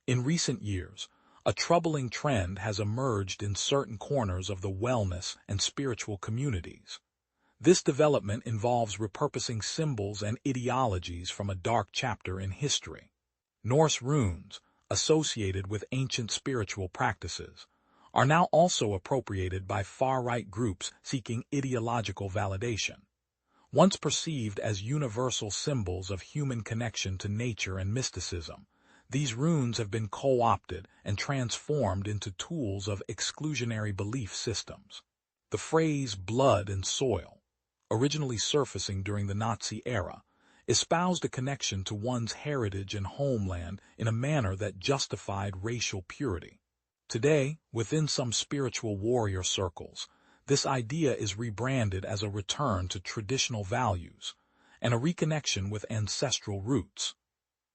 In recent years, a troubling trend has emerged in certain corners of the wellness and spiritual communities. This development involves repurposing symbols and ideologies from a dark chapter in history. Norse runes, associated with ancient spiritual practices, are now also appropriated by far-right groups seeking ideological validation. Once perceived as universal symbols of human connection to nature and mysticism, these runes have been co-opted and transformed into tools of exclusionary belief systems. The phrase blood and soil, originally surfacing during the Nazi era, espoused a connection to one's heritage and homeland in a manner that justified racial purity. Today, within some spiritual warrior circles, this idea is rebranded as a return to traditional values and a reconnection with ancestral roots.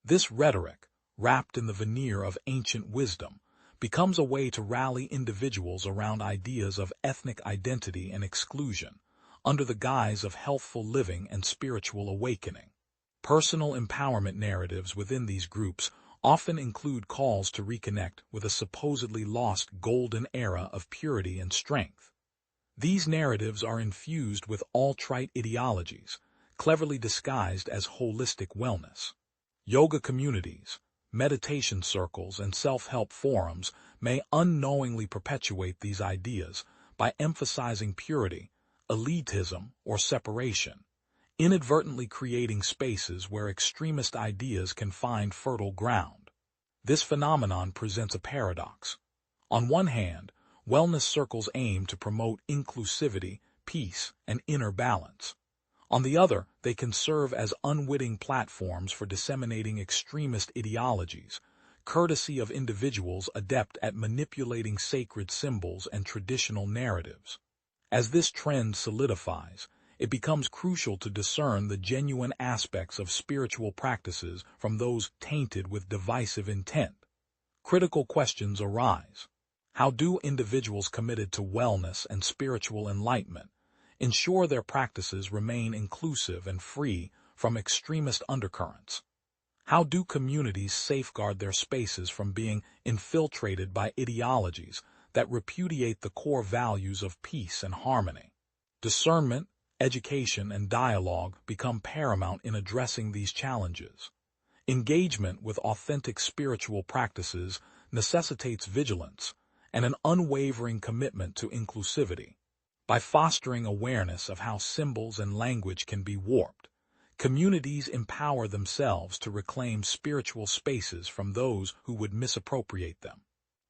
This rhetoric, wrapped in the veneer of ancient wisdom, becomes a way to rally individuals around ideas of ethnic identity and exclusion, under the guise of healthful living and spiritual awakening. Personal empowerment narratives within these groups often include calls to reconnect with a supposedly lost golden era of purity and strength. These narratives are infused with alt-right ideologies, cleverly disguised as holistic wellness. Yoga communities, meditation circles, and self-help forums may unknowingly perpetuate these ideas by emphasizing purity, elitism, or separation, inadvertently creating spaces where extremist ideas can find fertile ground. This phenomenon presents a paradox. On one hand, wellness circles aim to promote inclusivity, peace, and inner balance. On the other, they can serve as unwitting platforms for disseminating extremist ideologies, courtesy of individuals adept at manipulating sacred symbols and traditional narratives. As this trend solidifies, it becomes crucial to discern the genuine aspects of spiritual practices from those tainted with divisive intent. Critical questions arise. How do individuals committed to wellness and spiritual enlightenment ensure their practices remain inclusive and free from extremist undercurrents? How do communities safeguard their spaces from being infiltrated by ideologies that repudiate the core values of peace and harmony? Discernment, education, and dialogue become paramount in addressing these challenges. Engagement with authentic spiritual practices necessitates vigilance and an unwavering commitment to inclusivity. By fostering awareness of how symbols and language can be warped, communities empower themselves to reclaim spiritual spaces from those who would misappropriate them.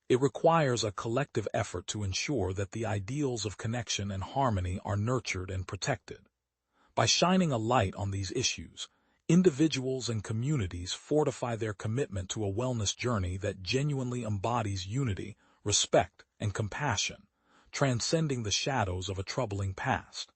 It requires a collective effort to ensure that the ideals of connection and harmony are nurtured and protected. By shining a light on these issues, individuals and communities fortify their commitment to a wellness journey that genuinely embodies unity, respect, and compassion, transcending the shadows of a troubling past.